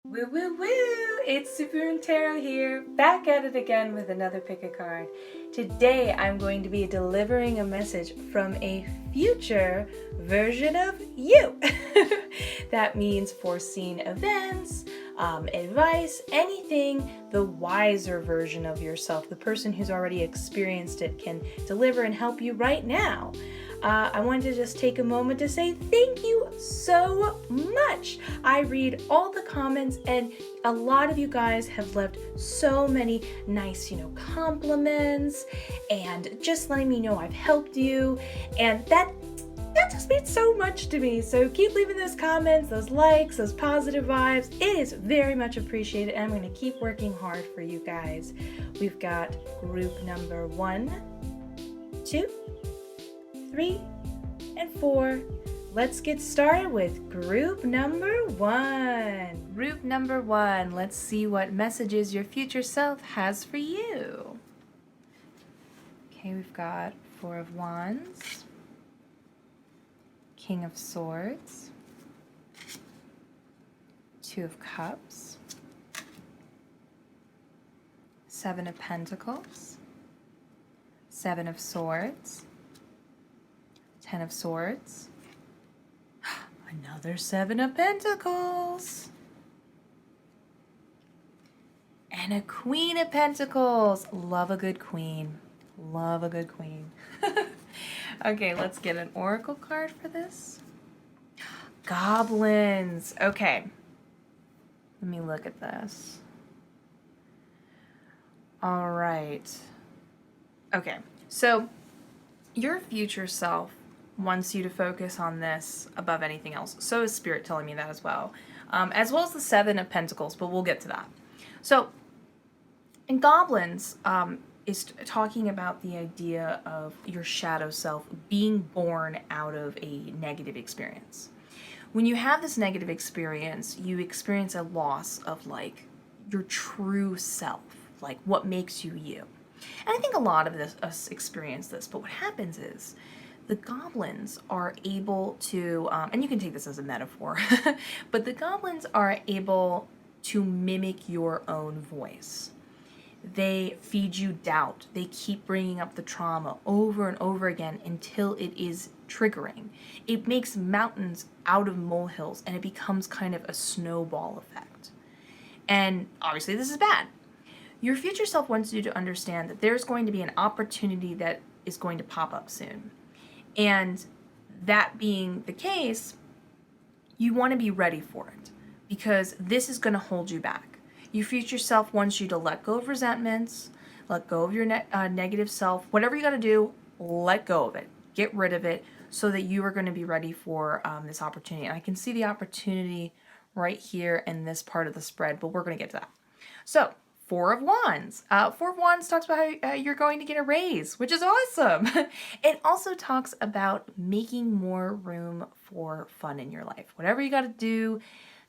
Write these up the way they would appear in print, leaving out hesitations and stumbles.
Woo woo woo! It's Supermoon Tarot here, back at it again with another pick a card. Today I'm going to be delivering a message from a future version of you. That means foreseen events, advice, anything the wiser version of yourself, the person who's already experienced it, can deliver and help you right now. I wanted to just take a moment to say thank you so much. I read all the comments and a lot of you guys have left so many nice, compliments and just letting me know I've helped you, and that just means so much to me. So keep leaving those comments, those likes, those positive vibes. It is very much appreciated, and I'm going to keep working hard for you guys. We've got group number 1, 2, 3, and 4. Let's get started with group number 1. Group number 1, let's see what messages your future self has for you. Okay, we've got 4 of Wands, King of Swords, 2 of Cups, 7 of Pentacles, 7 of Swords, 10 of Swords, another 7 of Pentacles, and a Queen of Pentacles. Love a good queen. Love a good queen. Okay, let's get an oracle card for this. Goblins. Okay. Let me look at this. All right. Okay, so your future self wants you to focus on this above anything else. So is Spirit telling me that as well as the 7 of Pentacles, but we'll get to that. So in Goblins, is talking about the idea of your shadow self being born out of a negative experience. When you have this negative experience, you experience a loss of like your true self, like what makes you you. And I think a lot of us experience this, but what happens is the goblins are able to, and you can take this as a metaphor, but the goblins are able to mimic your own voice. They feed you doubt. They keep bringing up the trauma over and over again until it is triggering. It makes mountains out of molehills, and it becomes kind of a snowball effect. And obviously this is bad. Your future self wants you to understand that there's going to be an opportunity that is going to pop up soon. And that being the case, you want to be ready for it, because this is going to hold you back. Your future self wants you to let go of resentments, let go of your negative self. Whatever you got to do, let go of it. Get rid of it so that you are going to be ready for this opportunity. And I can see the opportunity right here in this part of the spread, but we're going to get to that. So 4 of Wands. 4 of Wands talks about how you're going to get a raise, which is awesome. It also talks about making more room for fun in your life. Whatever you got to do,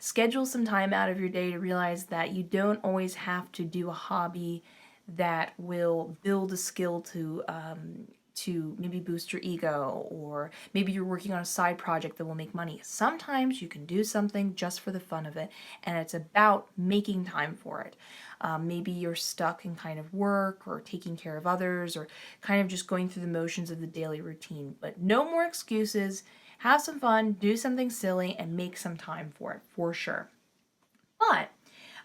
schedule some time out of your day to realize that you don't always have to do a hobby that will build a skill to maybe boost your ego, or maybe you're working on a side project that will make money. Sometimes you can do something just for the fun of it, and it's about making time for it. Maybe you're stuck in kind of work or taking care of others, or kind of just going through the motions of the daily routine. But no more excuses. Have some fun, do something silly, and make some time for it, for sure. But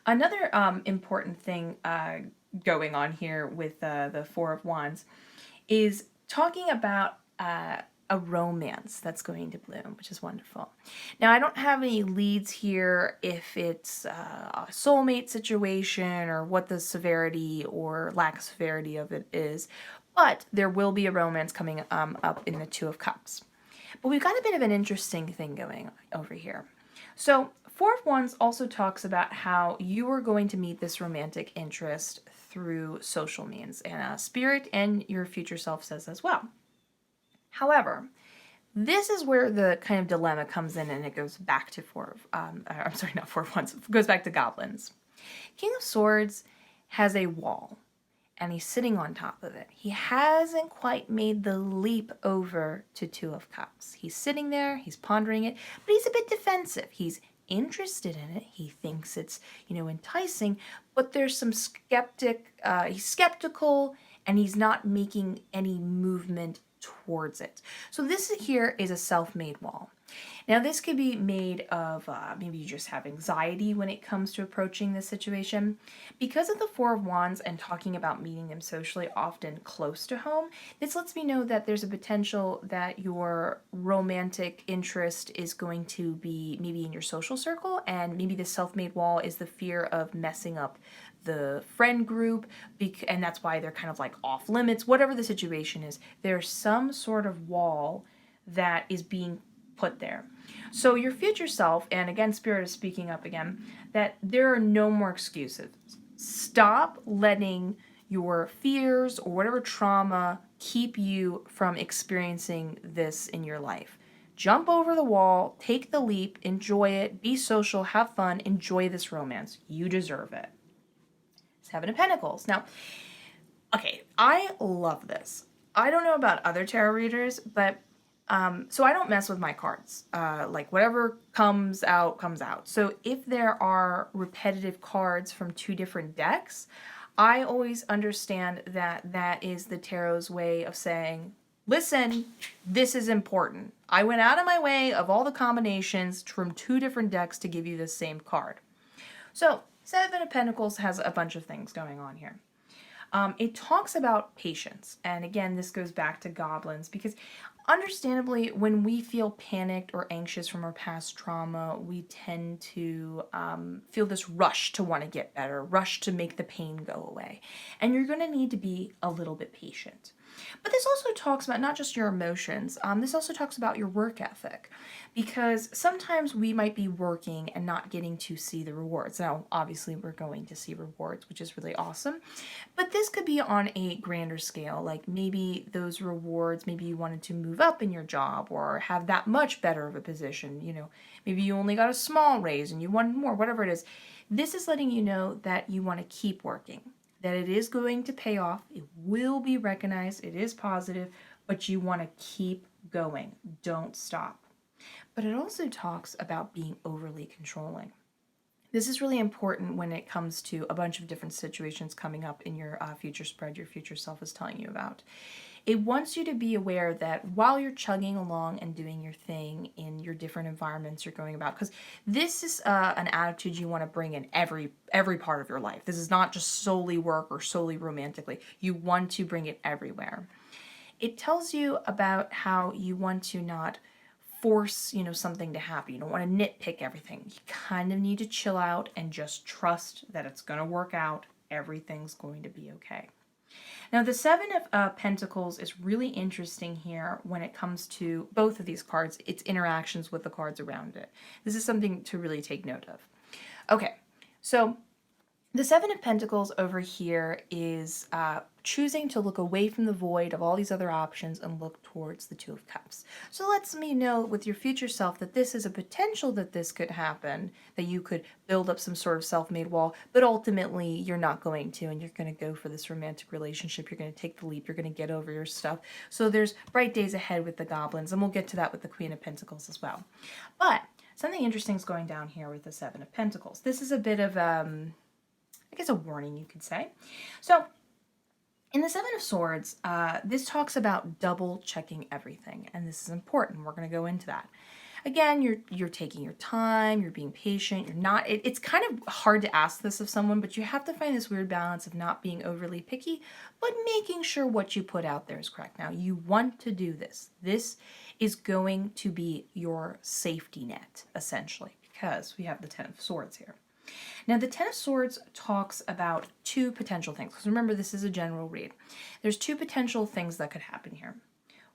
another important thing going on here with the 4 of Wands is talking about a romance that's going to bloom, which is wonderful. Now, I don't have any leads here if it's a soulmate situation or what the severity or lack of severity of it is, but there will be a romance coming up in the 2 of Cups. But we've got a bit of an interesting thing going over here. So 4 of Wands also talks about how you are going to meet this romantic interest through social means, and Spirit and your future self says as well. However, this is where the kind of dilemma comes in, and it goes back to 4 of Wands, it goes back to Goblins. King of Swords has a wall, and he's sitting on top of it. He hasn't quite made the leap over to 2 of Cups. He's sitting there, he's pondering it, but he's a bit defensive. He's interested in it. He thinks it's, enticing, but there's some he's skeptical, and he's not making any movement towards it. So this here is a self-made wall. Now, this could be made of maybe you just have anxiety when it comes to approaching this situation. Because of the Four of Wands and talking about meeting them socially, often close to home, this lets me know that there's a potential that your romantic interest is going to be maybe in your social circle, and maybe the self-made wall is the fear of messing up the friend group, and that's why they're kind of like off limits. Whatever the situation is, there's some sort of wall that is being put there. So your future self, and again, Spirit is speaking up again, that there are no more excuses. Stop letting your fears or whatever trauma keep you from experiencing this in your life. Jump over the wall, take the leap, enjoy it, be social, have fun, enjoy this romance. You deserve it. Seven of Pentacles. Now, okay, I love this. I don't know about other tarot readers, but so I don't mess with my cards. Like whatever comes out, comes out. So if there are repetitive cards from two different decks, I always understand that that is the tarot's way of saying, listen, this is important. I went out of my way of all the combinations from two different decks to give you the same card. So Seven of Pentacles has a bunch of things going on here. It talks about patience. And again, this goes back to goblins because understandably, when we feel panicked or anxious from our past trauma, we tend to feel this rush to want to get better, rush to make the pain go away. And you're going to need to be a little bit patient. But this also talks about not just your emotions, this also talks about your work ethic, because sometimes we might be working and not getting to see the rewards. Now, obviously, we're going to see rewards, which is really awesome, but this could be on a grander scale, like maybe those rewards, maybe you wanted to move up in your job or have that much better of a position, maybe you only got a small raise and you wanted more, whatever it is. This is letting you know that you want to keep working, that it is going to pay off, it will be recognized, it is positive, but you want to keep going. Don't stop. But it also talks about being overly controlling. This is really important when it comes to a bunch of different situations coming up in your future spread your future self is telling you about. It wants you to be aware that while you're chugging along and doing your thing in your different environments you're going about, because this is an attitude you want to bring in every part of your life. This is not just solely work or solely romantically. You want to bring it everywhere. It tells you about how you want to not force, something to happen. You don't want to nitpick everything. You kind of need to chill out and just trust that it's going to work out. Everything's going to be okay. Now, the Seven of Pentacles is really interesting here when it comes to both of these cards, its interactions with the cards around it. This is something to really take note of. Okay, so the Seven of Pentacles over here is choosing to look away from the void of all these other options and look towards the Two of Cups. So lets me know with your future self that this is a potential that this could happen, that you could build up some sort of self-made wall, but ultimately you're not going to, and you're going to go for this romantic relationship. You're going to take the leap. You're going to get over your stuff. So there's bright days ahead with the goblins, and we'll get to that with the Queen of Pentacles as well. But something interesting is going down here with the Seven of Pentacles. This is a bit of I guess a warning, you could say. So in the Seven of Swords, this talks about double checking everything, and this is important. We're going to go into that. Again, you're taking your time, you're being patient, you're not, it's kind of hard to ask this of someone, but you have to find this weird balance of not being overly picky, but making sure what you put out there is correct. Now, you want to do this. This is going to be your safety net, essentially, because we have the Ten of Swords here. Now, the Ten of Swords talks about two potential things, because remember, this is a general read. There's two potential things that could happen here.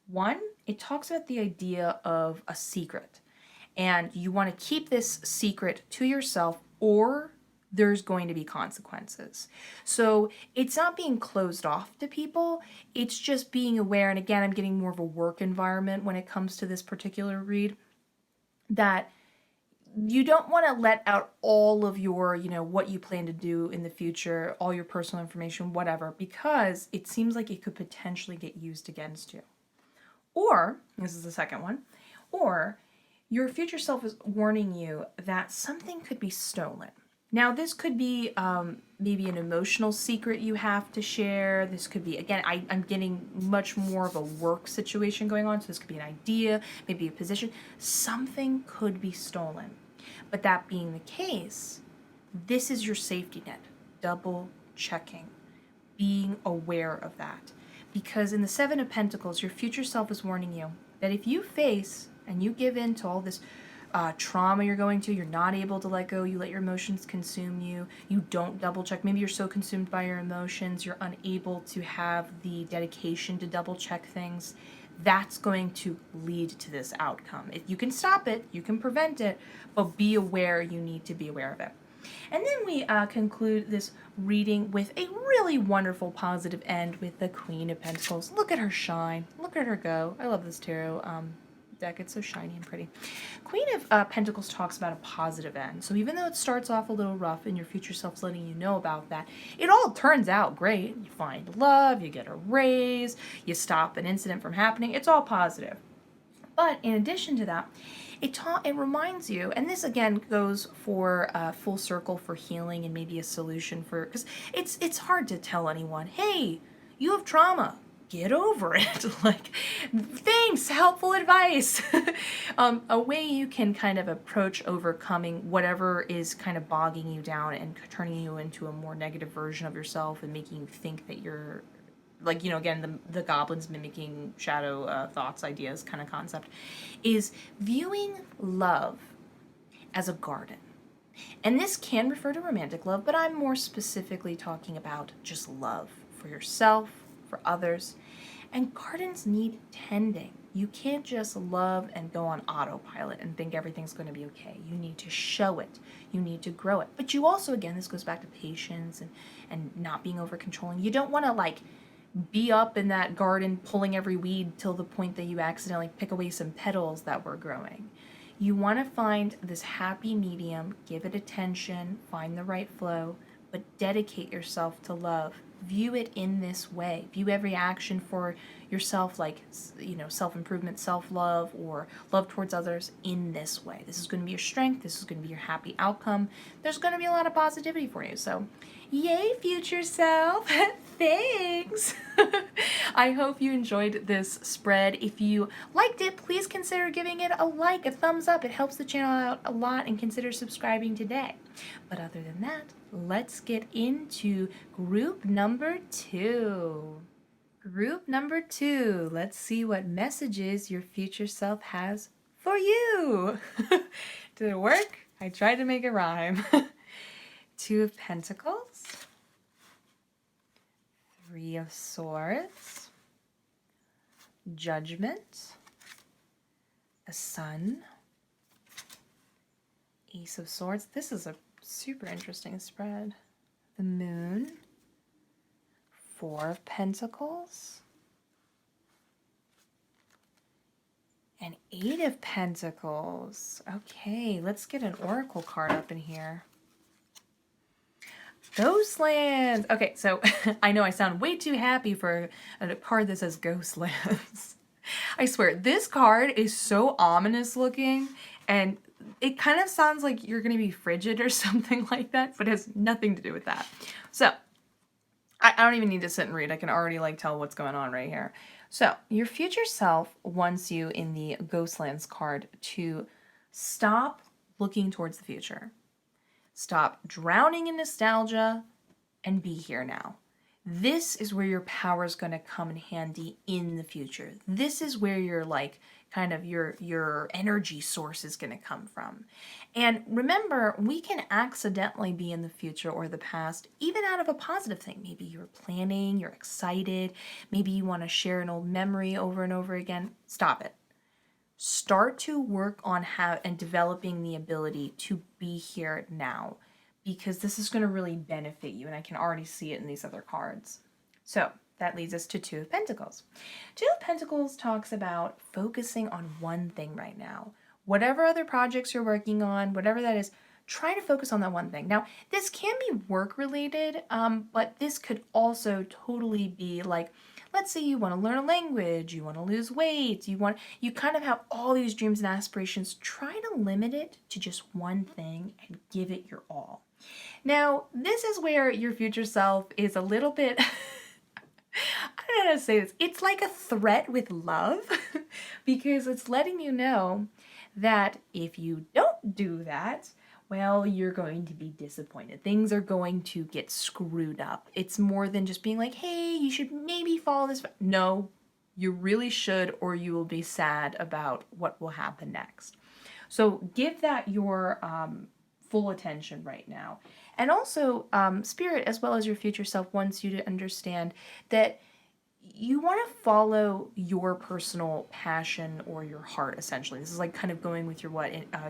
One, it talks about the idea of a secret, and you want to keep this secret to yourself, or there's going to be consequences. So it's not being closed off to people, it's just being aware, and again, I'm getting more of a work environment when it comes to this particular read, that you don't want to let out all of your, what you plan to do in the future, all your personal information, whatever, because it seems like it could potentially get used against you. Or, this is the second one, or your future self is warning you that something could be stolen. Now, this could be maybe an emotional secret you have to share. This could be, again, I'm getting much more of a work situation going on. So this could be an idea, maybe a position. Something could be stolen. But that being the case, this is your safety net. Double checking, being aware of that. Because in the Seven of Pentacles, your future self is warning you that if you face and you give in to all this trauma you're going to, you're not able to let go, you let your emotions consume you, you don't double check, maybe you're so consumed by your emotions, you're unable to have the dedication to double check things, that's going to lead to this outcome. If you can stop it, you can prevent it, but be aware you need to be aware of it. And then we conclude this reading with a really wonderful positive end with the Queen of Pentacles. Look at her shine. Look at her go. I love this tarot deck. It's so shiny and pretty. Queen of Pentacles talks about a positive end. So even though it starts off a little rough and your future self's letting you know about that, it all turns out great. You find love, you get a raise, you stop an incident from happening. It's all positive. But in addition to that, it reminds you, and this again goes for full circle for healing and maybe a solution for, because it's hard to tell anyone, hey, you have trauma, get over it. Like, thanks, helpful advice. A way you can kind of approach overcoming whatever is kind of bogging you down and turning you into a more negative version of yourself and making you think that you're, like, you know, again, the goblins mimicking shadow thoughts, ideas kind of concept, is viewing love as a garden. And this can refer to romantic love, but I'm more specifically talking about just love for yourself, for others. And gardens need tending. You can't just love and go on autopilot and think everything's going to be okay. You need to show it. You need to grow it. But you also, again, this goes back to patience and not being over controlling. You don't want to, like, be up in that garden pulling every weed till the point that you accidentally pick away some petals that were growing. You want to find this happy medium, give it attention, find the right flow, but dedicate yourself to love. View it in this way. View every action for yourself, like, you know, self-improvement, self-love, or love towards others in this way. This is going to be your strength. This is going to be your happy outcome. There's going to be a lot of positivity for you. So, yay, future self. Thanks. I hope you enjoyed this spread. If you liked it, please consider giving it a like, a thumbs up. It helps the channel out a lot, and consider subscribing today. But other than that, let's get into group number 2. Group number 2. Let's see what messages your future self has for you. Did it work? I tried to make it rhyme. 2 of Pentacles. 3 of Swords. Judgment. The Sun. Ace of Swords. This is a super interesting spread. The Moon. 4 of Pentacles. And 8 of Pentacles. Okay, let's get an oracle card up in here. Ghostlands. Okay, so I know I sound way too happy for a card that says Ghostlands. I swear, this card is so ominous looking, and it kind of sounds like you're going to be frigid or something like that, but it has nothing to do with that. So, I don't even need to sit and read. I can already, like, tell what's going on right here. So, your future self wants you in the Ghostlands card to stop looking towards the future. Stop drowning in nostalgia and be here now. This is where your power is going to come in handy in the future. This is where your, like, kind of your energy source is going to come from. And remember, we can accidentally be in the future or the past, even out of a positive thing. Maybe you're planning, you're excited, maybe you want to share an old memory over and over again. Stop it. Start to work on and developing the ability to be here now, because this is going to really benefit you, and I can already see it in these other cards. So that leads us to 2 of Pentacles. 2 of Pentacles talks about focusing on one thing right now. Whatever other projects you're working on, whatever that is, try to focus on that one thing. Now, this can be work related, but this could also totally be like let's say you want to learn a language, you want to lose weight, you kind of have all these dreams and aspirations, try to limit it to just one thing and give it your all. Now, this is where your future self is a little bit I don't know how to say this. It's like a threat with love because it's letting you know that if you don't do that, well, you're going to be disappointed. Things are going to get screwed up. It's more than just being like, hey, you should maybe follow this. No, you really should, or you will be sad about what will happen next. So give that your full attention right now. And also, Spirit, as well as your future self, wants you to understand that you want to follow your personal passion or your heart, essentially. This is like kind of going with your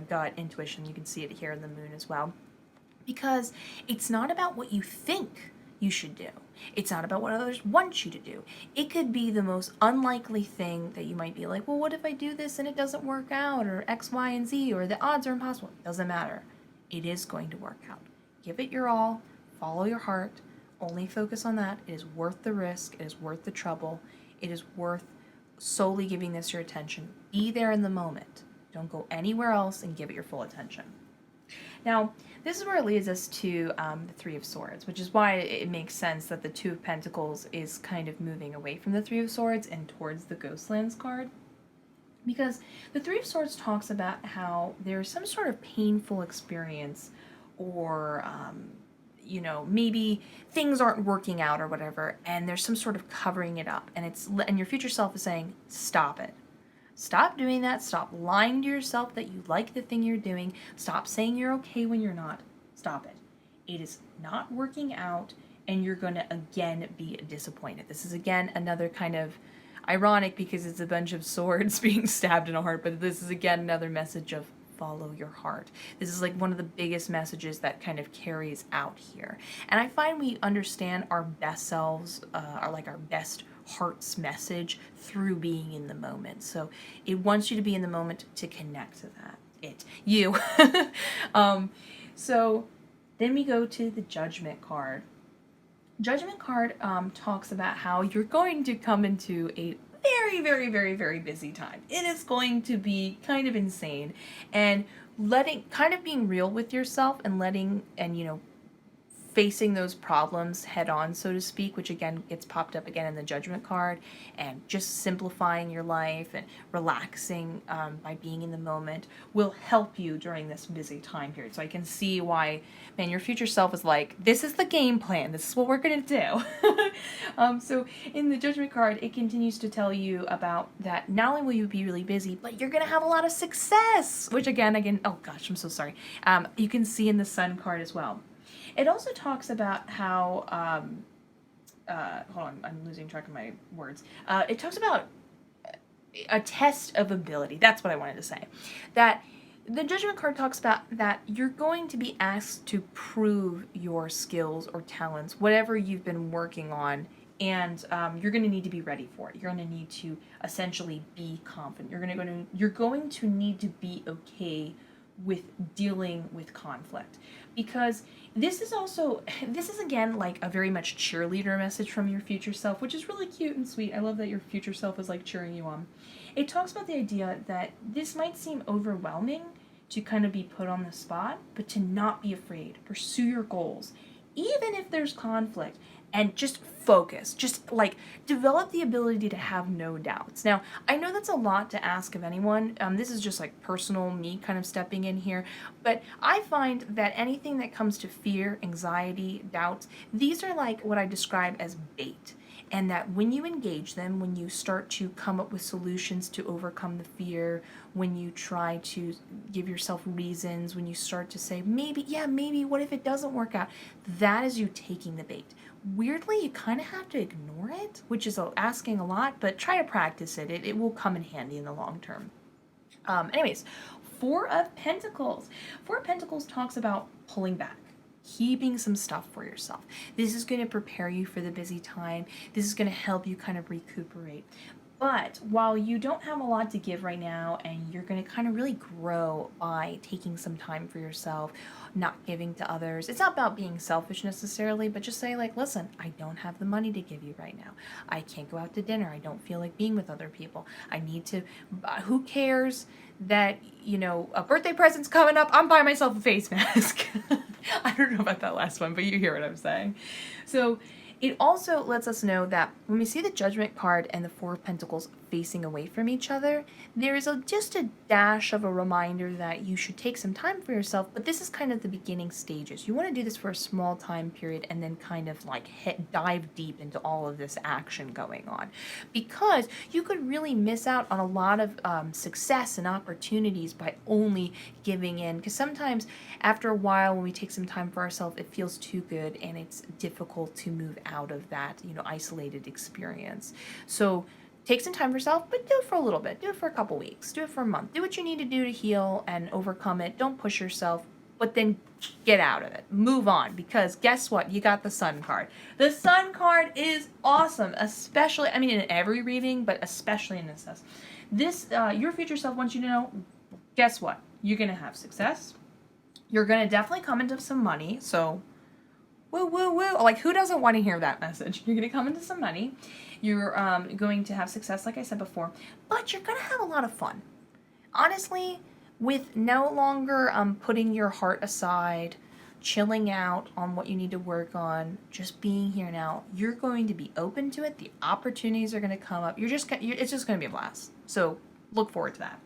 gut intuition. You can see it here in the moon as well. Because it's not about what you think you should do. It's not about what others want you to do. It could be the most unlikely thing that you might be like, well, what if I do this and it doesn't work out, or X, Y, and Z, or the odds are impossible. It doesn't matter. It is going to work out. Give it your all. Follow your heart. Only focus on that. It is worth the risk. It is worth the trouble. It is worth solely giving this your attention. Be there in the moment. Don't go anywhere else and give it your full attention. Now, this is where it leads us to the Three of Swords, which is why it makes sense that the Two of Pentacles is kind of moving away from the Three of Swords and towards the Ghostlands card. Because the Three of Swords talks about how there's some sort of painful experience or maybe things aren't working out or whatever, and there's some sort of covering it up, and your future self is saying, stop it. Stop doing that. Stop lying to yourself that you like the thing you're doing. Stop saying you're okay when you're not. Stop it. It is not working out, and you're going to again be disappointed. This is again another kind of ironic because it's a bunch of swords being stabbed in a heart, but this is again another message of follow your heart. This is like one of the biggest messages that kind of carries out here. And I find we understand our best selves, are like our best heart's message through being in the moment. So it wants you to be in the moment to connect to that. So then we go to the Judgment card. Judgment card talks about how you're going to come into a very, very, very, very busy time. It is going to be kind of insane, and being real with yourself and facing those problems head on, so to speak, which again gets popped up again in the Judgment card, and just simplifying your life and relaxing by being in the moment will help you during this busy time period. So I can see why, man, your future self is like, this is the game plan. This is what we're going to do. So in the Judgment card, it continues to tell you about that not only will you be really busy, but you're going to have a lot of success, which again, oh gosh, I'm so sorry. You can see in the Sun card as well. It also talks about how, hold on, I'm losing track of my words. It talks about a test of ability. That's what I wanted to say. That the Judgment card talks about that you're going to be asked to prove your skills or talents, whatever you've been working on, and you're going to need to be ready for it. You're going to need to essentially be confident. You're going to need to be okay with dealing with conflict, because this is again like a very much cheerleader message from your future self, which is really cute and sweet. I love that your future self is like cheering you on. It talks about the idea that this might seem overwhelming to kind of be put on the spot, but to not be afraid, pursue your goals, even if there's conflict, and just focus, just like develop the ability to have no doubts. Now, I know that's a lot to ask of anyone. This is just like personal me kind of stepping in here, but I find that anything that comes to fear, anxiety, doubts, these are like what I describe as bait. And that when you engage them, when you start to come up with solutions to overcome the fear, when you try to give yourself reasons, when you start to say, maybe, what if it doesn't work out? That is you taking the bait. Weirdly, you kind of have to ignore it, which is asking a lot, but try to practice it. It will come in handy in the long term. Anyways, Four of Pentacles. Four of Pentacles talks about pulling back, keeping some stuff for yourself. This is going to prepare you for the busy time. This is going to help you kind of recuperate. But while you don't have a lot to give right now, and you're going to kind of really grow by taking some time for yourself, not giving to others, it's not about being selfish necessarily, but just say, like, listen, I don't have the money to give you right now. I can't go out to dinner. I don't feel like being with other people. I need to, who cares that, you know, a birthday present's coming up? I'm buying myself a face mask. I don't know about that last one, but you hear what I'm saying. So, it also lets us know that when we see the Judgment card and the Four of Pentacles facing away from each other, there is just a dash of a reminder that you should take some time for yourself, but this is kind of the beginning stages. You want to do this for a small time period and then kind of like dive deep into all of this action going on, because you could really miss out on a lot of success and opportunities by only giving in, because sometimes after a while when we take some time for ourselves, it feels too good and it's difficult to move out of that, you know, isolated experience. So take some time for yourself, but do it for a little bit. Do it for a couple weeks. Do it for a month. Do what you need to do to heal and overcome it. Don't push yourself, but then get out of it. Move on, because guess what? You got the Sun card. The Sun card is awesome, especially, I mean, in every reading, but especially in this. Your future self wants you to know, guess what? You're going to have success. You're going to definitely come into some money, so woo, woo, woo. Like, who doesn't want to hear that message? You're going to come into some money. You're going to have success, like I said before. But you're going to have a lot of fun. Honestly, with no longer putting your heart aside, chilling out on what you need to work on, just being here now, you're going to be open to it. The opportunities are going to come up. It's just going to be a blast. So look forward to that.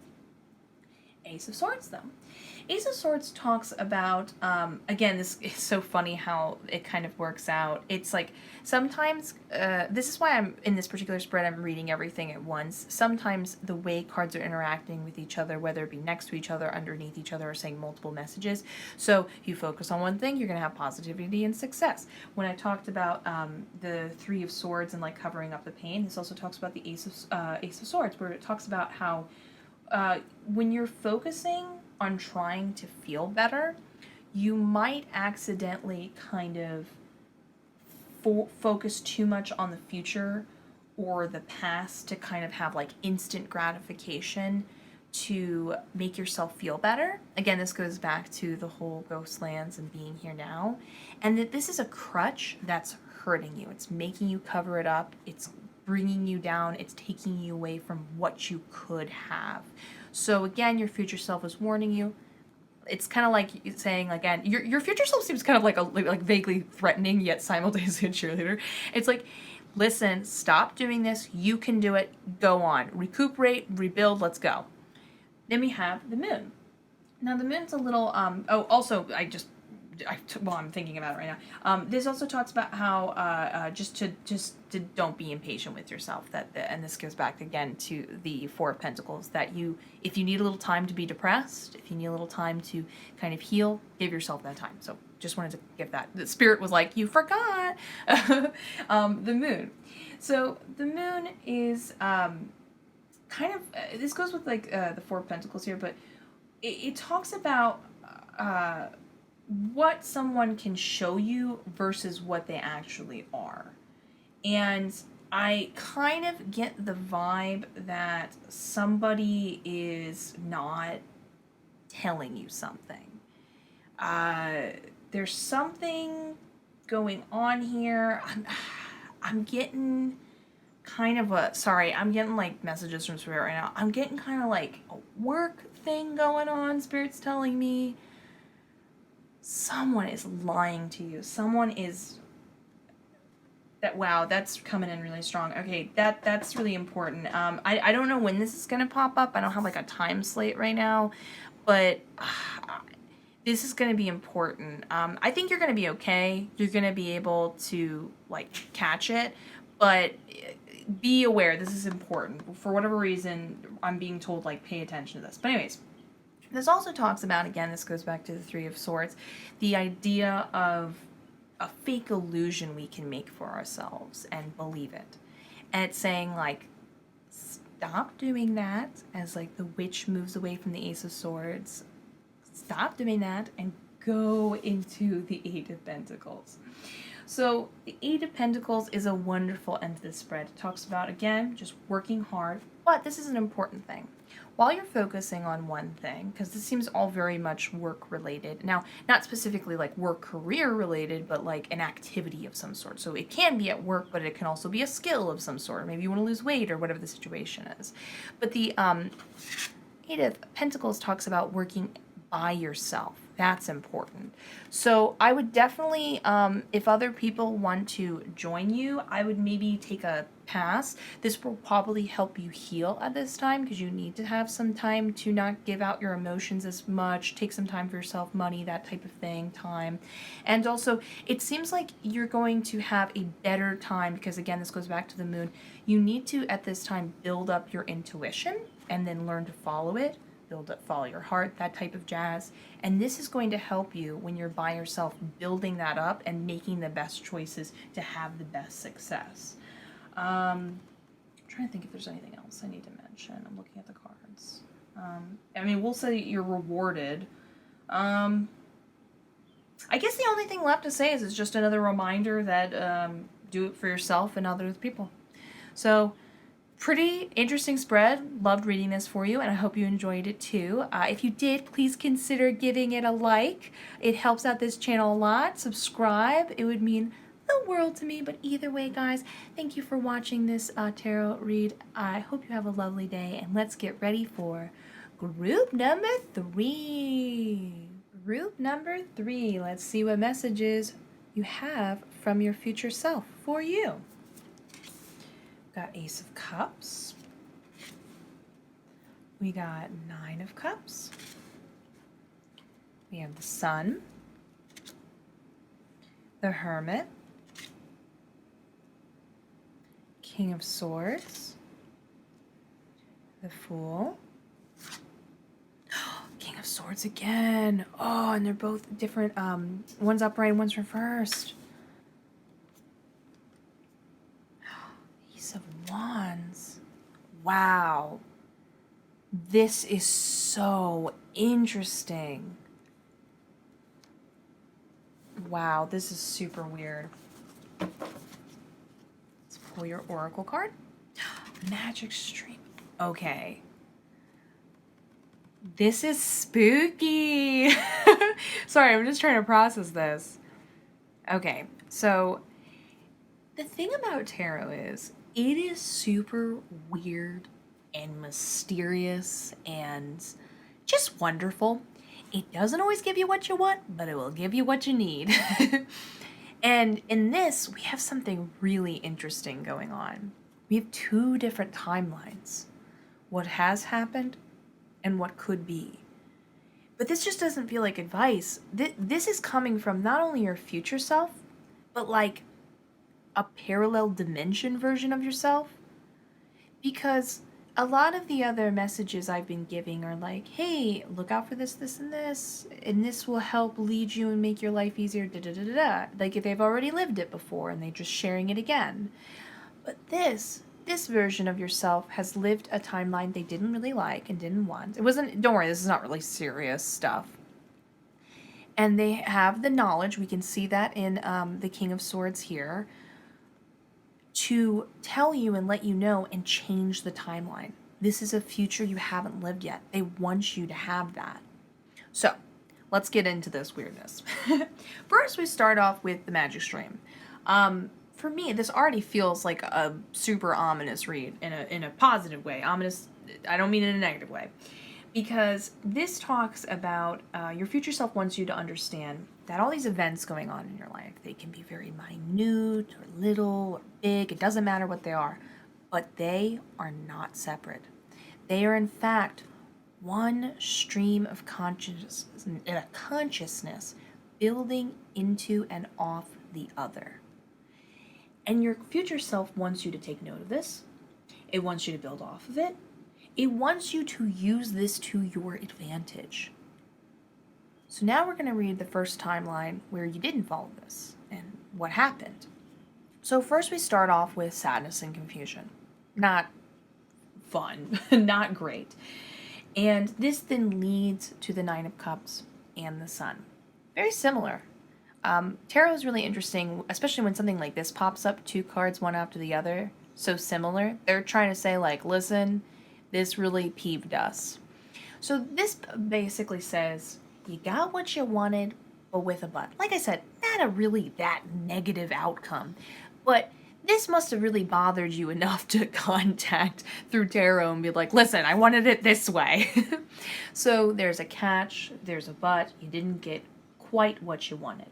Ace of Swords, though. Ace of Swords talks about, again, this is so funny how it kind of works out. It's like, sometimes, this is why I'm, in this particular spread, I'm reading everything at once. Sometimes the way cards are interacting with each other, whether it be next to each other, underneath each other, or saying multiple messages. So you focus on one thing, you're going to have positivity and success. When I talked about the Three of Swords and like covering up the pain, this also talks about the Ace of Swords, where it talks about how when you're focusing on trying to feel better, you might accidentally kind of focus too much on the future or the past to kind of have like instant gratification to make yourself feel better. Again, this goes back to the whole ghost lands and being here now, and that this is a crutch that's hurting you. It's making you cover it up. It's bringing you down. It's taking you away from what you could have. So again, your future self is warning you. It's kind of like saying, again, your future self seems kind of like vaguely threatening, yet simultaneously a cheerleader. It's like, listen, stop doing this. You can do it. Go on. Recuperate, rebuild, let's go. Then we have the moon. Now the moon's a little, also, I'm thinking about it right now. This also talks about how just to don't be impatient with yourself. And this goes back again to the Four of Pentacles. That if you need a little time to be depressed, if you need a little time to kind of heal, give yourself that time. So just wanted to give that. The spirit was like, you forgot. The moon. So the moon is kind of this goes with like the Four of Pentacles here, but it talks about what someone can show you versus what they actually are. And I kind of get the vibe that somebody is not telling you something. There's something going on here. I'm getting kind of I'm getting like messages from Spirit right now. I'm getting kind of like a work thing going on. Spirit's telling me someone is lying to you. Someone is wow, that's coming in really strong. Okay, that's really important. I don't know when this is gonna pop up. I don't have like a time slate right now, but this is gonna be important. I think you're gonna be okay. You're gonna be able to like catch it, but be aware. This is important. For whatever reason, I'm being told like pay attention to this. But anyways. This also talks about, again, this goes back to the Three of Swords, the idea of a fake illusion we can make for ourselves and believe it. And it's saying, like, stop doing that, as, like, the witch moves away from the Ace of Swords. Stop doing that and go into the Eight of Pentacles. So the Eight of Pentacles is a wonderful end to this spread. It talks about, again, just working hard, but this is an important thing. While you're focusing on one thing, because this seems all very much work related. Now, not specifically like work career related, but like an activity of some sort. So it can be at work, but it can also be a skill of some sort. Maybe you want to lose weight or whatever the situation is. But the Eight of Pentacles talks about working by yourself. That's important. So I would definitely, if other people want to join you, I would maybe take a pass. This will probably help you heal at this time because you need to have some time to not give out your emotions as much, take some time for yourself, money, that type of thing, time. And also, it seems like you're going to have a better time because, again, this goes back to the moon. You need to, at this time, build up your intuition and then learn to follow it. Build up, follow your heart, that type of jazz. And this is going to help you when you're by yourself, building that up and making the best choices to have the best success. I'm trying to think if there's anything else I need to mention. I'm looking at the cards. I mean, we'll say you're rewarded. I guess the only thing left to say is it's just another reminder that do it for yourself and other people. So, pretty interesting spread. Loved reading this for you, and I hope you enjoyed it too. If you did, please consider giving it a like. It helps out this channel a lot. Subscribe. It would mean the world to me. But either way, guys, thank you for watching this tarot read. I hope you have a lovely day, and let's get ready for group number 3. Group number 3. Let's see what messages you have from your future self for you. Got Ace of Cups. We got 9 of Cups. We have the Sun. The Hermit. King of Swords. The Fool. King of Swords again. Oh, and they're both different. One's upright and one's reversed. Of Wands. Wow. This is so interesting. Wow, this is super weird. Let's pull your oracle card. Magic Stream. Okay. This is spooky. Sorry, I'm just trying to process this. Okay, so the thing about tarot is it is super weird and mysterious and just wonderful. It doesn't always give you what you want, but it will give you what you need. And in this, we have something really interesting going on. We have 2 different timelines. What has happened and what could be. But this just doesn't feel like advice. This is coming from not only your future self, but like a parallel dimension version of yourself. Because a lot of the other messages I've been giving are like, hey, look out for this, this, and this will help lead you and make your life easier, da-da-da-da-da. Like if they've already lived it before and they're just sharing it again. But this version of yourself has lived a timeline they didn't really like and didn't want. It wasn't, don't worry, this is not really serious stuff. And they have the knowledge, we can see that in the King of Swords here, to tell you and let you know and change the timeline. This is a future you haven't lived yet. They want you to have that. So, let's get into this weirdness. First, we start off with the Magic Stream. For me, this already feels like a super ominous read in a positive way. Ominous, I don't mean in a negative way. Because this talks about your future self wants you to understand that all these events going on in your life, they can be very minute or little or big. It doesn't matter what they are. But they are not separate. They are, in fact, one stream of consciousness building into and off the other. And your future self wants you to take note of this. It wants you to build off of it. It wants you to use this to your advantage. So now we're going to read the first timeline where you didn't follow this and what happened. So first we start off with sadness and confusion. Not fun, not great. And this then leads to the 9 of Cups and the Sun. Very similar. Tarot is really interesting, especially when something like this pops up, two cards, one after the other, so similar. They're trying to say, like, listen, this really peeved us. So this basically says, you got what you wanted, but with a but. Like I said, not a really that negative outcome, but this must have really bothered you enough to contact through tarot and be like, listen, I wanted it this way. So there's a catch, there's a but, you didn't get quite what you wanted.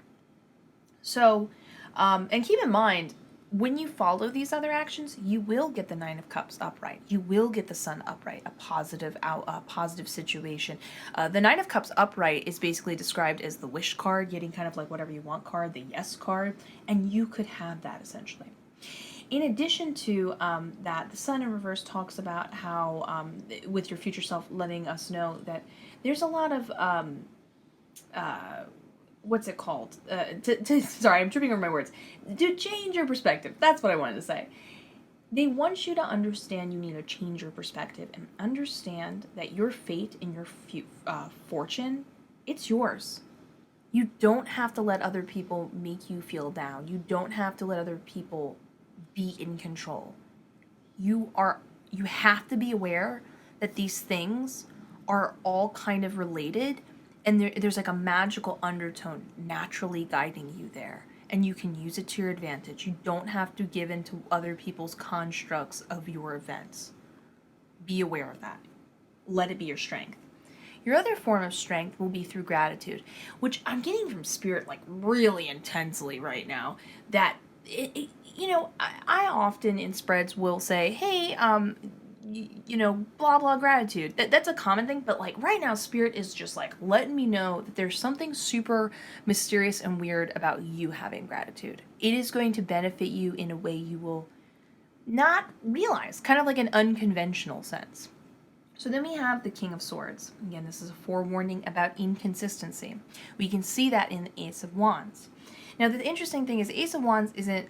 So, and keep in mind, when you follow these other actions, you will get the Nine of Cups upright. You will get the Sun upright, a positive situation. The Nine of Cups upright is basically described as the wish card, getting kind of like whatever you want card, the yes card, and you could have that essentially. In addition to that, the Sun in reverse talks about how, with your future self, letting us know that there's a lot of what's it called? Sorry, I'm tripping over my words. To change your perspective. That's what I wanted to say. They want you to understand you need to change your perspective and understand that your fate and your fortune, it's yours. You don't have to let other people make you feel down. You don't have to let other people be in control. You have to be aware that these things are all kind of related, and there's like a magical undertone naturally guiding you there, and you can use it to your advantage. You don't have to give in to other people's constructs of your events. Be aware of that. Let it be your strength. Your other form of strength will be through gratitude, which I'm getting from Spirit like really intensely right now. That I often in spreads will say, hey, blah blah gratitude. That's a common thing, but like right now Spirit is just like letting me know that there's something super mysterious and weird about you having gratitude. It is going to benefit you in a way you will not realize, kind of like an unconventional sense. So then we have the King of Swords. Again, this is a forewarning about inconsistency. We can see that in the Ace of Wands. Now, the interesting thing is Ace of Wands isn't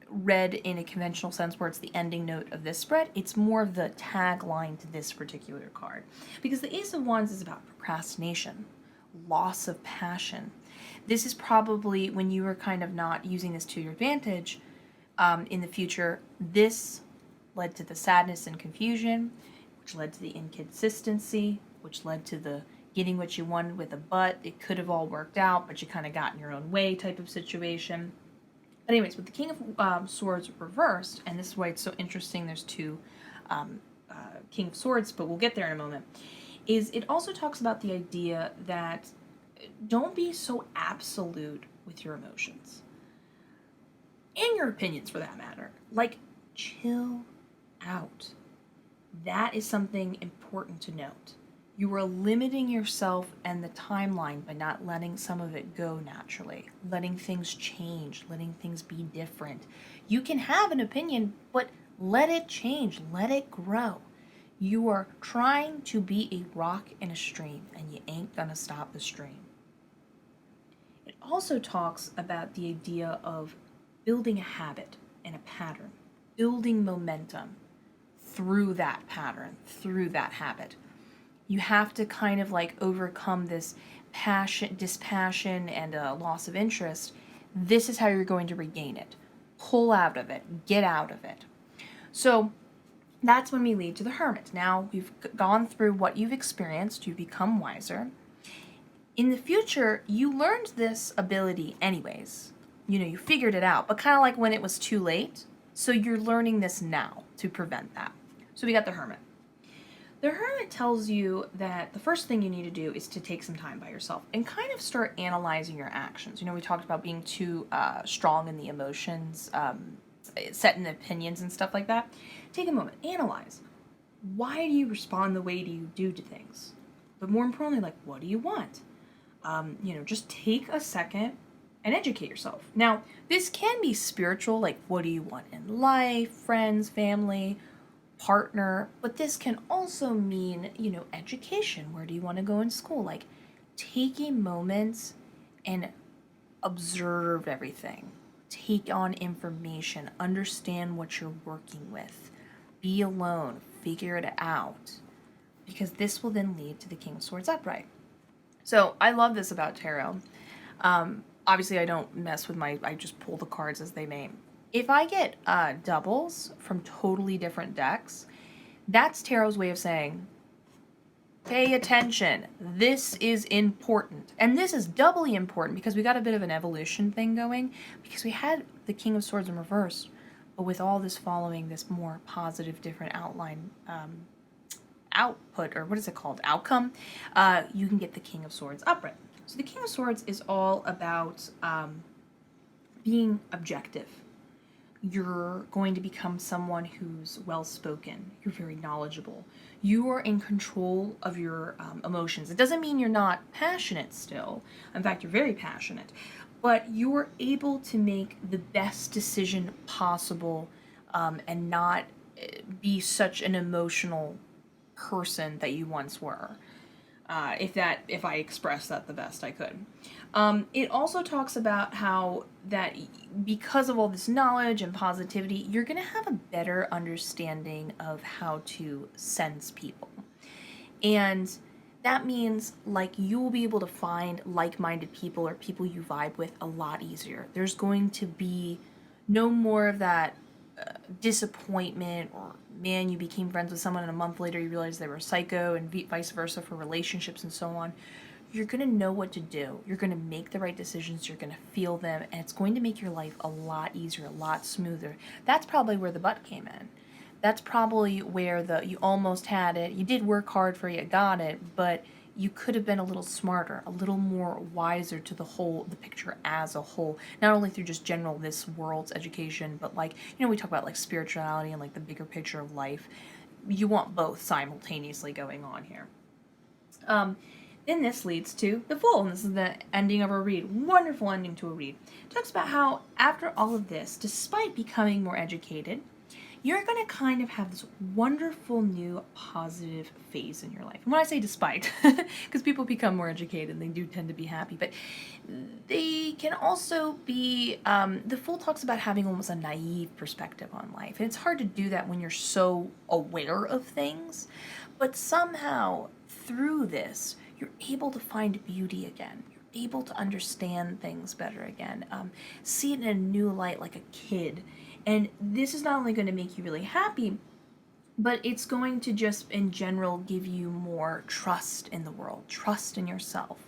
read in a conventional sense where it's the ending note of this spread. It's more of the tagline to this particular card. Because the Ace of Wands is about procrastination, loss of passion. This is probably when you were kind of not using this to your advantage in the future. This led to the sadness and confusion, which led to the inconsistency, which led to the getting what you wanted with a but. It could have all worked out, but you kind of got in your own way type of situation. But anyways, with the King of Swords reversed, and this is why it's so interesting, there's two King of Swords, but we'll get there in a moment, is it also talks about the idea that don't be so absolute with your emotions. And your opinions, for that matter. Like, chill out. That is something important to note. You are limiting yourself and the timeline by not letting some of it go naturally, letting things change, letting things be different. You can have an opinion, but let it change, let it grow. You are trying to be a rock in a stream, and you ain't gonna stop the stream. It also talks about the idea of building a habit and a pattern, building momentum through that pattern, through that habit. You have to kind of like overcome this dispassion, and a loss of interest. This is how you're going to regain it. Pull out of it. Get out of it. So that's when we lead to the Hermit. Now we've gone through what you've experienced. You become wiser. In the future, you learned this ability anyways. You figured it out, but kind of like when it was too late. So you're learning this now to prevent that. So we got the Hermit. The Hermit tells you that the first thing you need to do is to take some time by yourself and kind of start analyzing your actions. We talked about being too strong in the emotions, set in opinions and stuff like that. Take a moment, analyze. Why do you respond the way you do to things? But more importantly, like, what do you want? Just take a second and educate yourself. Now, this can be spiritual, like, what do you want in life, friends, family, partner, but this can also mean, education. Where do you want to go in school? Like, take a moment and observe everything. Take on information. Understand what you're working with. Be alone. Figure it out. Because this will then lead to the King of Swords upright. So I love this about tarot. Obviously, I don't mess with I just pull the cards as they may. If I get doubles from totally different decks, that's Tarot's way of saying, pay attention. This is important. And this is doubly important because we got a bit of an evolution thing going, because we had the King of Swords in reverse, but with all this following this more positive, different outline output, or what is it called? Outcome, you can get the King of Swords upright. So the King of Swords is all about being objective. You're going to become someone who's well-spoken. You're very knowledgeable. You are in control of your emotions. It doesn't mean you're not passionate still. In fact, you're very passionate. But you're able to make the best decision possible and not be such an emotional person that you once were. If I express that the best I could. It also talks about how that because of all this knowledge and positivity, you're going to have a better understanding of how to sense people. And that means like you will be able to find like-minded people or people you vibe with a lot easier. There's going to be no more of that disappointment, or man, you became friends with someone and a month later you realize they were psycho, and vice versa for relationships and so on. You're going to know what to do. You're going to make the right decisions. You're going to feel them, and it's going to make your life a lot easier, a lot smoother. That's probably where the butt came in. That's probably where you almost had it. You did work hard for it, you got it, but you could have been a little smarter, a little more wiser to the picture as a whole. Not only through just general this world's education, but like, we talk about like spirituality and like the bigger picture of life. You want both simultaneously going on here. Then this leads to the Fool, and this is the ending of our read. Wonderful ending to a read. It talks about how after all of this, despite becoming more educated, you're going to kind of have this wonderful new positive phase in your life. And when I say despite, because people become more educated and they do tend to be happy, but they can also be, the Fool talks about having almost a naive perspective on life. And it's hard to do that when you're so aware of things, but somehow through this, you're able to find beauty again. You're able to understand things better again. See it in a new light like a kid. And this is not only going to make you really happy, but it's going to just in general give you more trust in the world, trust in yourself.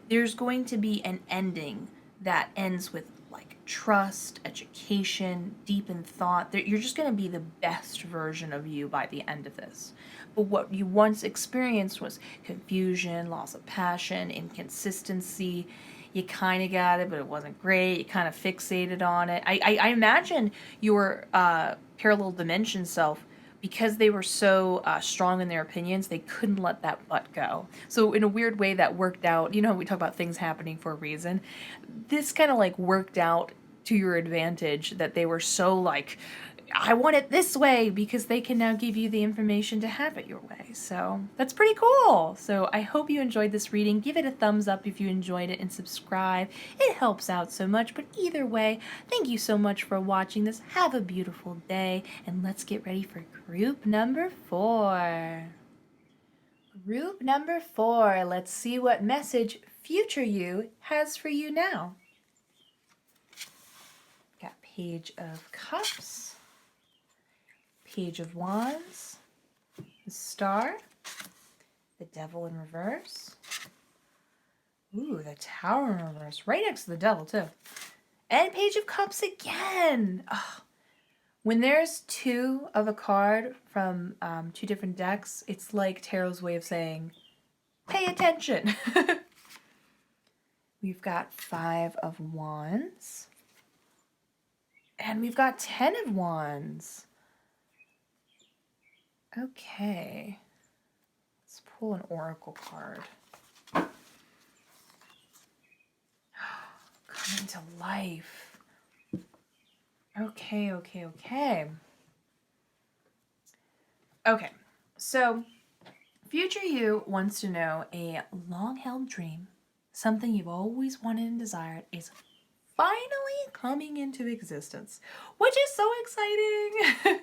There's going to be an ending that ends with like trust, education, deepened thought. You're just going to be the best version of you by the end of this. But what you once experienced was confusion, loss of passion, inconsistency. You kind of got it, but it wasn't great. You kind of fixated on it. I imagine your parallel dimension self, because they were so strong in their opinions, they couldn't let that butt go. So in a weird way that worked out. We talk about things happening for a reason. This kind of like worked out to your advantage, that they were so like, I want it this way, because they can now give you the information to have it your way. So that's pretty cool. So I hope you enjoyed this reading. Give it a thumbs up if you enjoyed it and subscribe. It helps out so much. But either way, thank you so much for watching this. Have a beautiful day, and let's get ready for group number 4. Group number 4. Let's see what message future you has for you now. Got Page of Cups, Page of Wands, the Star, the Devil in reverse. Ooh, the Tower in reverse, right next to the Devil too. And Page of Cups again. Oh, when there's 2 of a card from 2 different decks, it's like Tarot's way of saying, pay attention. We've got 5 of Wands. And we've got 10 of Wands. Okay. Let's pull an oracle card. Come into life. Okay. Okay, so future you wants to know a long-held dream, something you've always wanted and desired, is finally coming into existence, which is so exciting.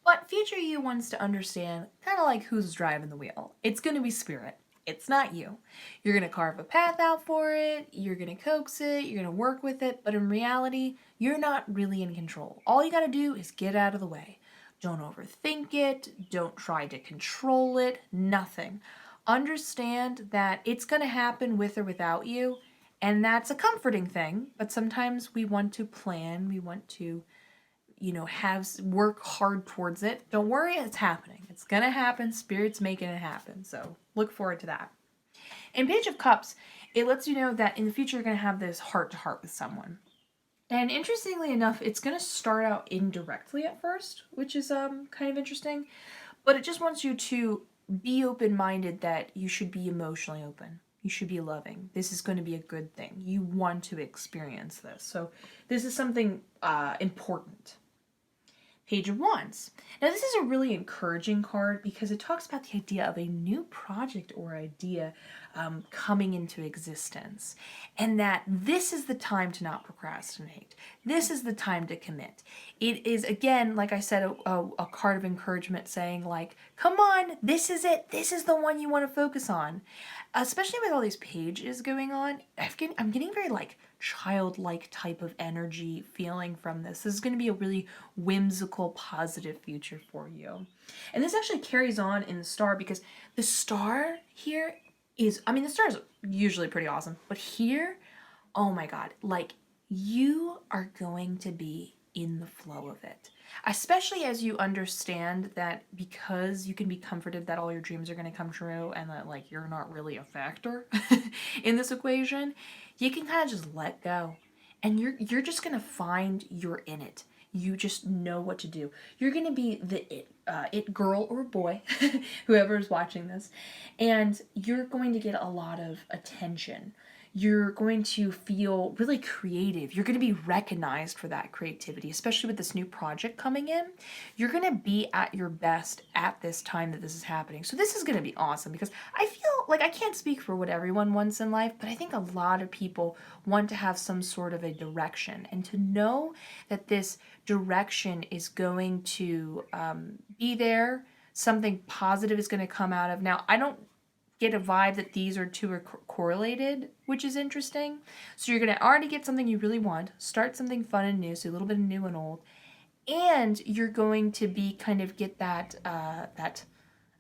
But future you wants to understand kind of like who's driving the wheel. It's going to be spirit. It's not you. You're going to carve a path out for it, you're going to coax it, you're going to work with it, but in reality, you're not really in control. All you got to do is get out of the way. Don't overthink it, don't try to control it, nothing. Understand that it's going to happen with or without you, and that's a comforting thing, but sometimes we want to plan, we want to have work hard towards it. Don't worry, it's happening. It's gonna happen. Spirit's making it happen. So look forward to that. In Page of Cups, it lets you know that in the future you're gonna have this heart to heart with someone. And interestingly enough, it's gonna start out indirectly at first, which is kind of interesting. But it just wants you to be open-minded that you should be emotionally open. You should be loving. This is going to be a good thing. You want to experience this. So this is something important. Page of Wands. Now this is a really encouraging card because it talks about the idea of a new project or idea coming into existence, and that this is the time to not procrastinate. This is the time to commit. It is, again, like I said, a card of encouragement saying like, come on, this is it. This is the one you want to focus on. Especially with all these pages going on, I'm getting very like childlike type of energy feeling from this. This is going to be a really whimsical, positive future for you. And this actually carries on in the star because the star here is, I mean, the star is usually pretty awesome, but here, oh my God, like you are going to be in the flow of it. Especially as you understand that because you can be comforted that all your dreams are going to come true and that like you're not really a factor in this equation, you can kind of just let go. And you're just going to find you're in it. You just know what to do. You're going to be the it girl or boy, whoever is watching this, and you're going to get a lot of attention. You're going to feel really creative. You're going to be recognized for that creativity, especially with this new project coming in. You're going to be at your best at this time that this is happening. So this is going to be awesome because I feel like I can't speak for what everyone wants in life, but I think a lot of people want to have some sort of a direction, and to know that this direction is going to be there, something positive is going to come out of. Now, I don't get a vibe that these are two are correlated, which is interesting. So you're going to already get something you really want, start something fun and new, so a little bit of new and old, and you're going to be kind of get that, that,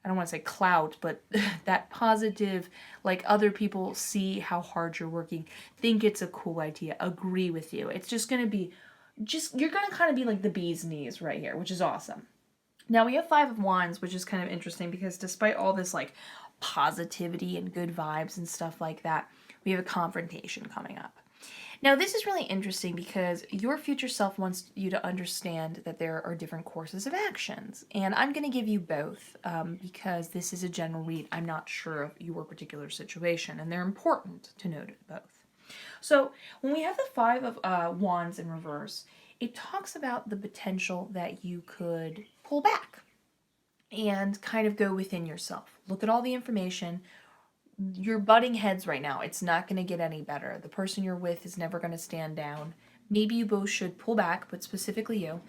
I don't want to say clout, but that positive, like other people see how hard you're working, think it's a cool idea, agree with you. It's just going to be, you're going to kind of be like the bee's knees right here, which is awesome. Now we have Five of Wands, which is kind of interesting because despite all this like positivity and good vibes and stuff like that, we have a confrontation coming up. Now this is really interesting because your future self wants you to understand that there are different courses of actions, and I'm going to give you both because this is a general read. I'm not sure of your particular situation, and they're important to note both. So when we have the Five of Wands in reverse, it talks about the potential that you could pull back and kind of go within yourself. Look at all the information. You're butting heads right now. It's not going to get any better. The person you're with is never going to stand down. Maybe you both should pull back, but specifically you,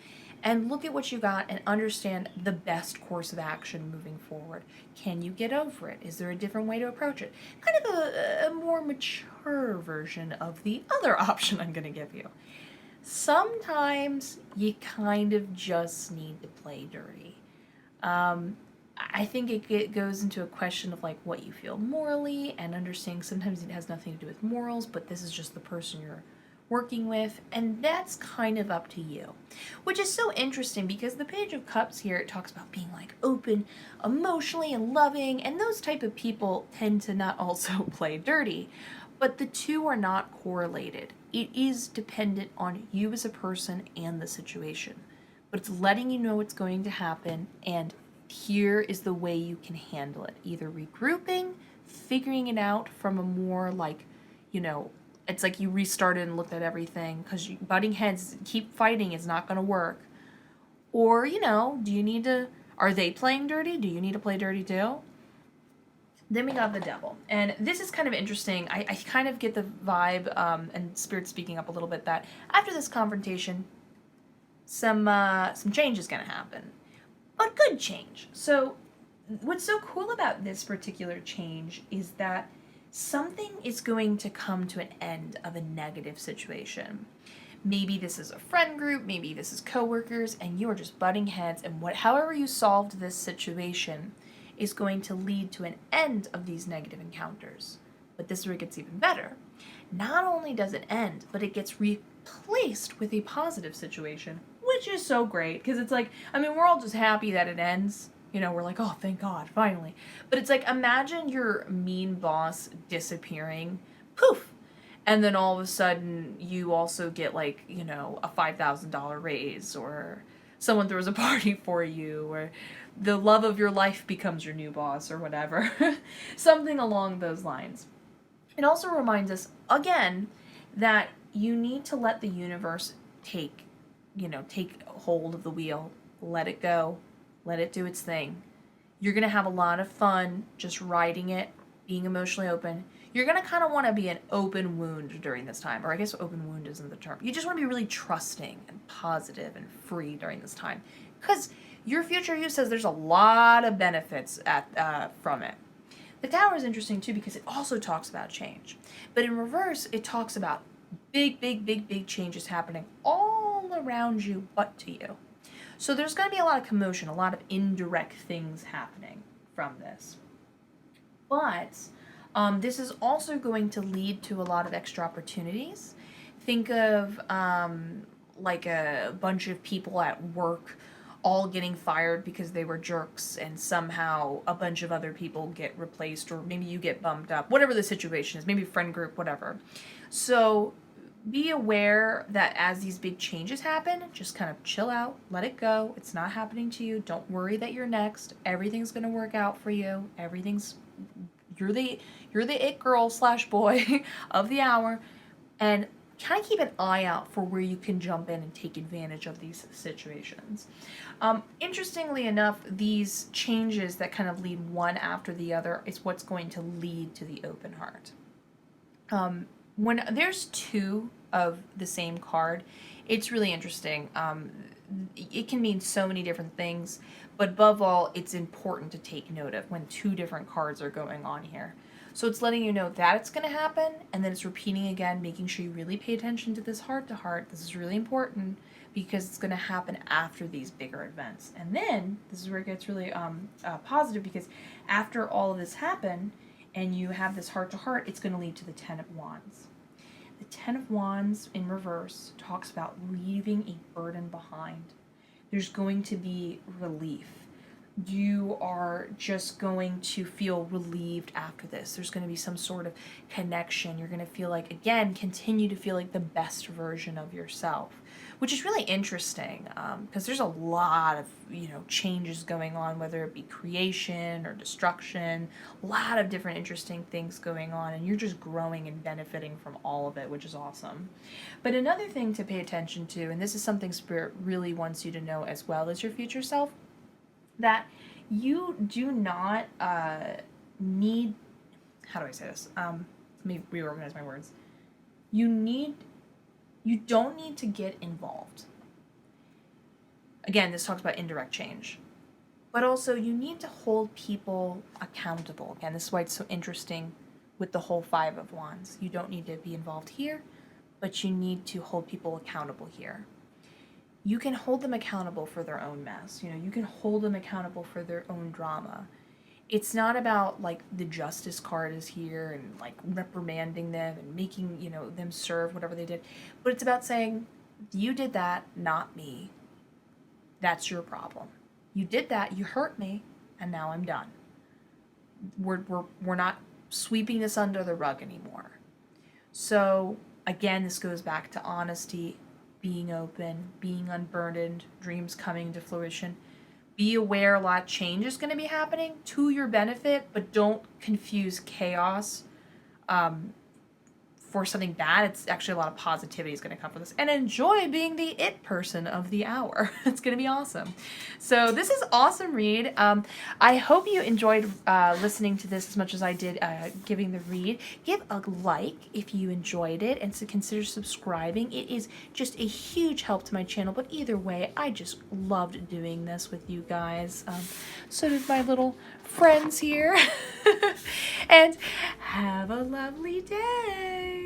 and look at what you got and understand the best course of action moving forward. Can you get over it? Is there a different way to approach it? Kind of a more mature version of the other option I'm going to give you. Sometimes you kind of just need to play dirty. I think it goes into a question of like what you feel morally and understanding sometimes it has nothing to do with morals, but this is just the person you're working with, and that's kind of up to you. Which is so interesting because the Page of Cups here, it talks about being like open emotionally and loving, and those type of people tend to not also play dirty, but the two are not correlated. It is dependent on you as a person and the situation, but it's letting you know what's going to happen, and here is the way you can handle it. Either regrouping, figuring it out from a more like, it's like you restarted and looked at everything, because butting heads, keep fighting is not going to work. Or, do you need to, are they playing dirty? Do you need to play dirty too? Then we got the Devil. And this is kind of interesting. I kind of get the vibe, and Spirit speaking up a little bit, that after this confrontation, some change is going to happen. But good change. So what's so cool about this particular change is that something is going to come to an end of a negative situation. Maybe this is a friend group, maybe this is coworkers, and you are just butting heads, and however you solved this situation is going to lead to an end of these negative encounters. But this is where it gets even better. Not only does it end, but it gets replaced with a positive situation, which is so great, because it's like, I mean, we're all just happy that it ends. You know, we're like, oh, thank God, finally. But it's like, imagine your mean boss disappearing, poof, and then all of a sudden you also get like, you know, a $5,000 raise, or someone throws a party for you, or the love of your life becomes your new boss, or whatever. Something along those lines. It also reminds us, again, that you need to let the universe take hold of the wheel, let it go, let it do its thing. You're going to have a lot of fun just riding it, being emotionally open. You're going to kind of want to be an open wound during this time, or I guess open wound isn't the term. You just want to be really trusting and positive and free during this time, because your future you says there's a lot of benefits from it. The Tower is interesting too because it also talks about change, but in reverse, it talks about big changes happening all around you but to you. So there's going to be a lot of commotion, a lot of indirect things happening from this. But this is also going to lead to a lot of extra opportunities. Think of like a bunch of people at work all getting fired because they were jerks, and somehow a bunch of other people get replaced, or maybe you get bumped up, whatever the situation is, maybe friend group, whatever. So be aware that as these big changes happen, just kind of chill out, let it go. It's not happening to you. Don't worry that you're next. Everything's going to work out for you. You're the it girl / boy of the hour, and kind of keep an eye out for where you can jump in and take advantage of these situations. Interestingly enough, these changes that kind of lead one after the other is what's going to lead to the open heart. When there's two of the same card, it's really interesting. It can mean so many different things, but above all, it's important to take note of when two different cards are going on here. So it's letting you know that it's going to happen, and then it's repeating again, making sure you really pay attention to this heart to heart. This is really important because it's going to happen after these bigger events. And then this is where it gets really positive, because after all of this happened and you have this heart to heart, it's going to lead to the Ten of Wands. The Ten of Wands in reverse talks about leaving a burden behind. There's going to be relief. You are just going to feel relieved after this. There's going to be some sort of connection. You're going to feel like, again, continue to feel like the best version of yourself, which is really interesting because there's a lot of, changes going on, whether it be creation or destruction, a lot of different interesting things going on, and you're just growing and benefiting from all of it, which is awesome. But another thing to pay attention to, and this is something Spirit really wants you to know as well as your future self, that you do not need, how do I say this? Let me reorganize my words. You don't need to get involved. Again, this talks about indirect change. But also, you need to hold people accountable. Again, this is why it's so interesting with the whole Five of Wands. You don't need to be involved here, but you need to hold people accountable here. You can hold them accountable for their own mess. You can hold them accountable for their own drama. It's not about like the Justice card is here and like reprimanding them and making, them serve whatever they did. But it's about saying, you did that, not me. That's your problem. You did that, you hurt me, and now I'm done. We're not sweeping this under the rug anymore. So again, this goes back to honesty, being open, being unburdened, dreams coming to fruition. Be aware a lot of change is going to be happening to your benefit, but don't confuse chaos for something bad. It's actually a lot of positivity is going to come from this. And enjoy being the it person of the hour. It's going to be awesome. So this is awesome read. I hope you enjoyed listening to this as much as I did giving the read. Give a like if you enjoyed it, and to consider subscribing. It is just a huge help to my channel, but either way, I just loved doing this with you guys. So did my little friends here. And have a lovely day.